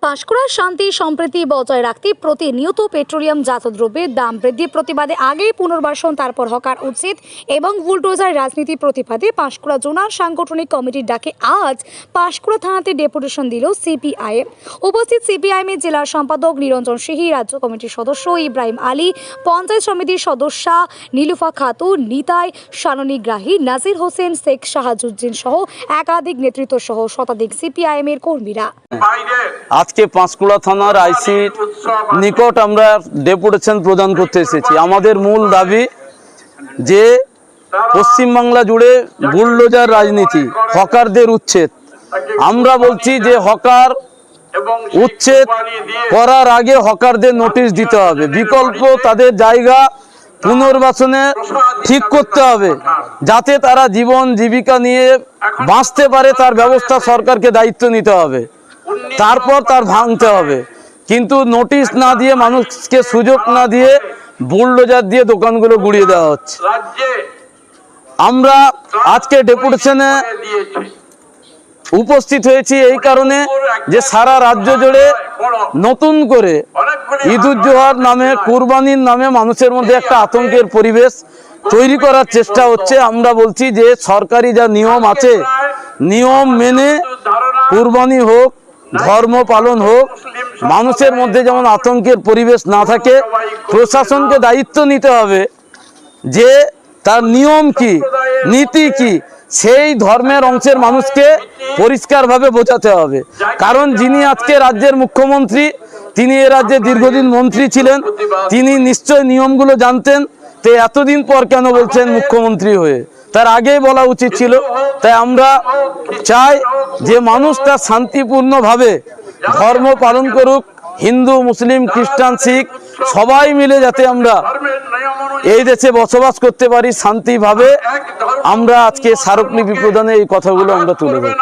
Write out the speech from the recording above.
পাঁশকুড়ার শান্তি সম্প্রীতি বজায় রাখতে প্রতিনিয়ত পেট্রোলিয়াম জাত দ্রব্যের দাম বৃদ্ধির প্রতিবাদে আগে পুনর্বাসন তারপর হকার উচ্ছেদ এবং বুলডোজার রাজনীতি প্রতিবাদে পাঁশকুড়া জোনাল সাংগঠনিক কমিটির ডাকে আজ পাঁশকুড়া থানাতে ডেপুটেশন দিল সিপিআইএম। উপস্থিত সিপিআইএমের জেলা সম্পাদক নিরঞ্জন সিহি, রাজ্য কমিটির সদস্য ইব্রাহিম আলী, পঞ্চায়েত সমিতির সদস্যা নীলুফা খাতুন, নিতাই শাননী গ্রাহী, নাজির হোসেন, শেখ শাহাজুদ্দিন সহ একাধিক নেতৃত্ব সহ শতাধিক সিপিআইএমের কর্মীরা আজকে পাঁশকুড়া থানার আইসির নিকট আমরা ডেপুটেশন প্রদান করতে এসেছি। আমাদের মূল দাবি যে পশ্চিমবাংলা জুড়ে বুলডোজার রাজনীতি, হকারদের উচ্ছেদ। আমরা বলছি যে হকার উচ্ছেদ করার আগে হকারদের নোটিশ দিতে হবে, বিকল্প তাদের জায়গা পুনর্বাসনে ঠিক করতে হবে, যাতে তারা জীবন জীবিকা নিয়ে বাঁচতে পারে তার ব্যবস্থা সরকারকে দায়িত্ব নিতে হবে, তারপর তার ভাঙতে হবে। কিন্তু নোটিশ না দিয়ে, মানুষকে সুযোগ না দিয়ে বুলডোজার দিয়ে দোকানগুলো গুড়িয়ে দেওয়া হচ্ছে। আমরা আজকে ডেপুটেশনে উপস্থিত হয়েছি এই কারণে যে সারা রাজ্য জুড়ে নতুন করে ঈদুজ্জোহার নামে, কুরবানির নামে মানুষের মধ্যে একটা আতঙ্কের পরিবেশ তৈরি করার চেষ্টা হচ্ছে। আমরা বলছি যে সরকারি যা নিয়ম আছে, নিয়ম মেনে কুরবানি হোক, ধর্ম পালন হোক, মানুষের মধ্যে যেমন আতঙ্কের পরিবেশ না থাকে। প্রশাসনকে দায়িত্ব নিতে হবে যে তার নিয়ম কি, নীতি কি, সেই ধর্মের অংশের মানুষকে পরিষ্কারভাবে বোঝাতে হবে। কারণ যিনি আজকে রাজ্যের মুখ্যমন্ত্রী, তিনি এ রাজ্যে দীর্ঘদিন মন্ত্রী ছিলেন, তিনি নিশ্চয় নিয়মগুলো জানতেন। তো এতদিন পর কেন বলছেন মুখ্যমন্ত্রী হয়ে? তার আগেই বলা উচিত ছিল। তাই আমরা চাই যে মানুষ তার শান্তিপূর্ণভাবে ধর্ম পালন করুক, হিন্দু, মুসলিম, খ্রিস্টান, শিখ সবাই মিলে যাতে আমরা এই দেশে বসবাস করতে পারি শান্তিভাবে। আমরা আজকে স্মারকলিপি প্রদানে এই কথাগুলো আমরা তুলে ধরি।